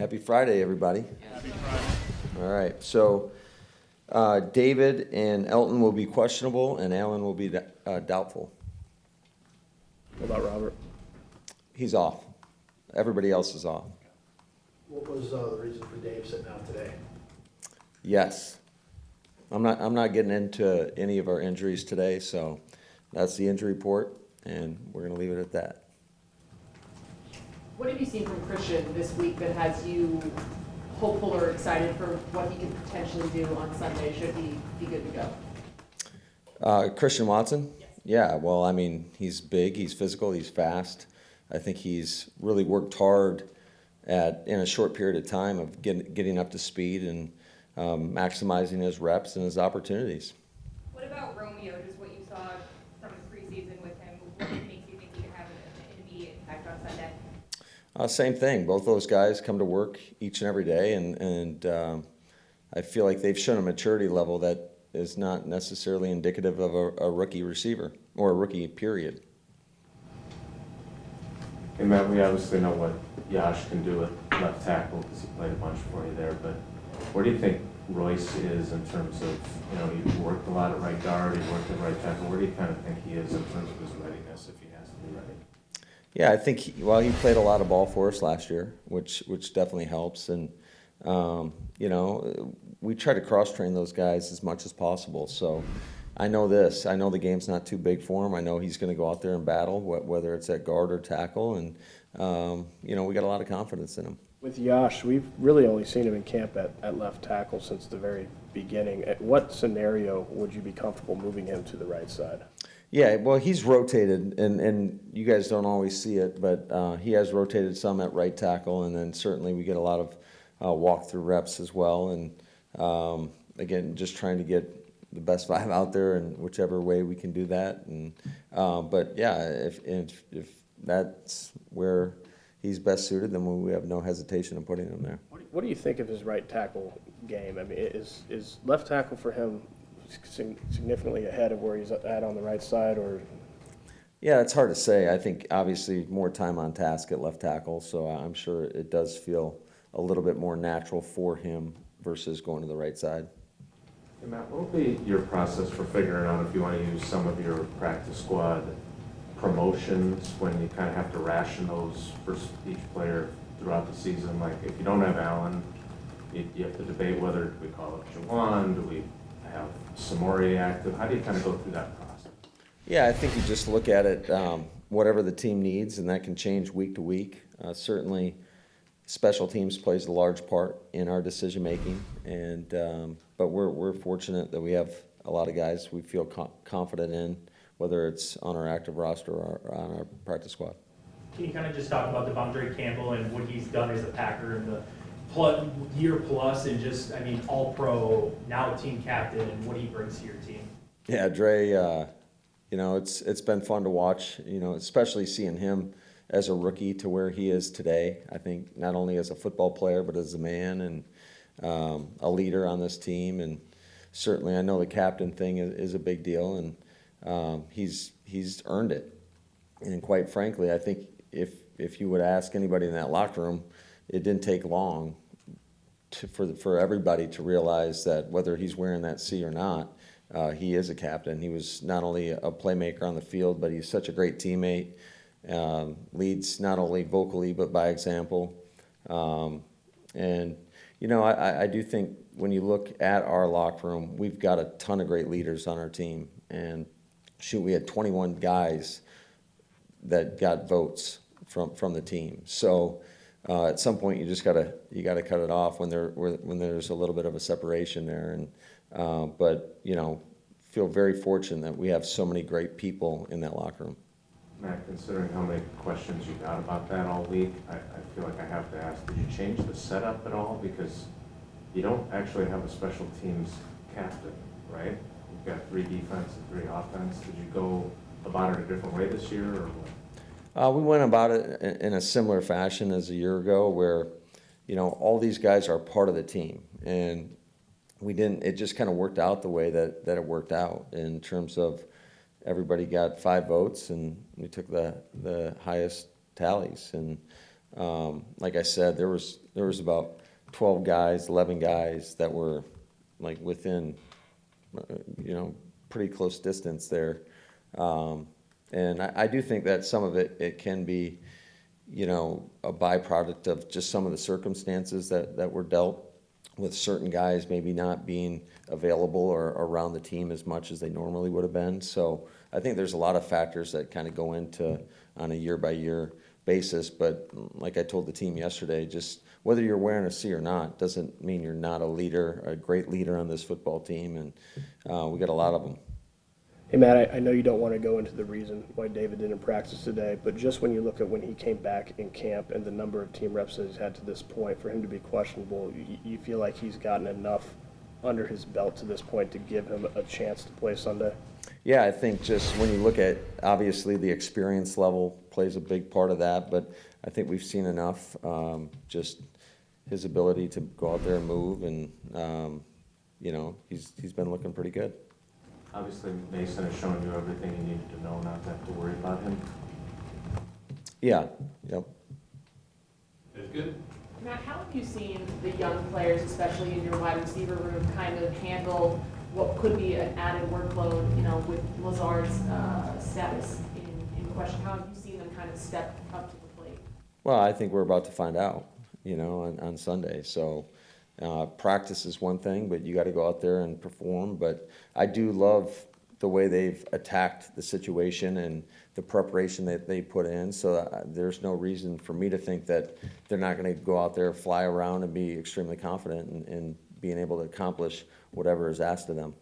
Happy Friday, everybody. Happy Friday. All right, so David and Elton will be questionable, and Allen will be doubtful. What about Robert? He's off. Everybody else is off. What was the reason for Dave sitting out today? Yes. I'm not getting into any of our injuries today, so that's the injury report, and we're going to leave it at that. What have you seen from Christian this week that has you hopeful or excited for what he can potentially do on Sunday should he be good to go? Christian Watson? Yes. Yeah, well, I mean, he's big, he's physical, he's fast. I think he's really worked hard in a short period of time of getting up to speed and maximizing his reps and his opportunities. What about Romeo, just what you saw from the preseason with him? What makes you think he could have an immediate impact on Sunday? Same thing. Both those guys come to work each and every day, and I feel like they've shown a maturity level that is not necessarily indicative of a rookie receiver or a rookie period. Hey Matt, we obviously know what Yash can do at left tackle because he played a bunch for you there, but where do you think Royce is in terms of, he worked a lot at right guard, he worked at right tackle. Where do you kind of think he is in terms of his readiness if he has to be ready? Yeah, I think he played a lot of ball for us last year, which definitely helps. And we try to cross-train those guys as much as possible. So I know this. I know the game's not too big for him. I know he's going to go out there and battle, whether it's at guard or tackle. And we got a lot of confidence in him. With Yash, we've really only seen him in camp at left tackle since the very beginning. At what scenario would you be comfortable moving him to the right side? Yeah, well, he's rotated, and you guys don't always see it, but he has rotated some at right tackle, and then certainly we get a lot of walk-through reps as well. And again, just trying to get the best five out there in whichever way we can do that. And but yeah, if that's where he's best suited, then we have no hesitation in putting him there. What do you think of his right tackle game? I mean, is left tackle for him significantly ahead of where he's at on the right side, or? Yeah, it's hard to say. I think obviously more time on task at left tackle, so I'm sure it does feel a little bit more natural for him versus going to the right side. Hey Matt, what will be your process for figuring out if you want to use some of your practice squad promotions when you kind of have to ration those for each player throughout the season? Like if you don't have Allen, you have to debate whether we call up Jawan, do we have Samori active? How do you kind of go through that process? Yeah, I think you just look at it, whatever the team needs, and that can change week to week. Certainly, special teams plays a large part in our decision making, and but we're fortunate that we have a lot of guys we feel confident in, whether it's on our active roster or on our practice squad. Can you kind of just talk about Devondre Campbell and what he's done as a Packer in the year plus, and just, all pro, now team captain, and what he brings to your team? Yeah, Dre, it's been fun to watch, especially seeing him as a rookie to where he is today. I think not only as a football player, but as a man and a leader on this team. And certainly I know the captain thing is a big deal, and he's earned it. And quite frankly, I think if you would ask anybody in that locker room, it didn't take long for everybody to realize that whether he's wearing that C or not, he is a captain. He was not only a playmaker on the field, but he's such a great teammate, leads not only vocally but by example. And, I do think when you look at our locker room, we've got a ton of great leaders on our team. And we had 21 guys that got votes from the team. So at some point, you gotta cut it off when there's a little bit of a separation there. And but feel very fortunate that we have so many great people in that locker room. Matt, considering how many questions you got about that all week, I feel like I have to ask, did you change the setup at all? Because you don't actually have a special teams captain, right? You've got 3 defense and 3 offense. Did you go about it a different way this year, or what? We went about it in a similar fashion as a year ago, where all these guys are part of the team, and it just kind of worked out the way that it worked out in terms of everybody got 5 votes, and we took the highest tallies. And Like I said, there was about 12 guys, 11 guys that were like within, pretty close distance there. And I do think that some of it can be, a byproduct of just some of the circumstances that were dealt with certain guys maybe not being available or around the team as much as they normally would have been. So I think there's a lot of factors that kind of go into on a year-by-year basis. But like I told the team yesterday, just whether you're wearing a C or not doesn't mean you're not a leader, a great leader on this football team, and we got a lot of them. Hey, Matt, I know you don't want to go into the reason why David didn't practice today, but just when you look at when he came back in camp and the number of team reps that he's had to this point, for him to be questionable, you feel like he's gotten enough under his belt to this point to give him a chance to play Sunday? Yeah, I think just when you look at, obviously, the experience level plays a big part of that, but I think we've seen enough, just his ability to go out there and move, and, he's been looking pretty good. Obviously, Mason has shown you everything you needed to know not to have to worry about him. Yeah, yep. That's good. Matt, how have you seen the young players, especially in your wide receiver room, kind of handle what could be an added workload, with Lazard's status in question? How have you seen them kind of step up to the plate? Well, I think we're about to find out, on Sunday. So practice is one thing, but you got to go out there and perform. But I do love the way they've attacked the situation and the preparation that they put in. So there's no reason for me to think that they're not going to go out there, fly around, and be extremely confident in being able to accomplish whatever is asked of them.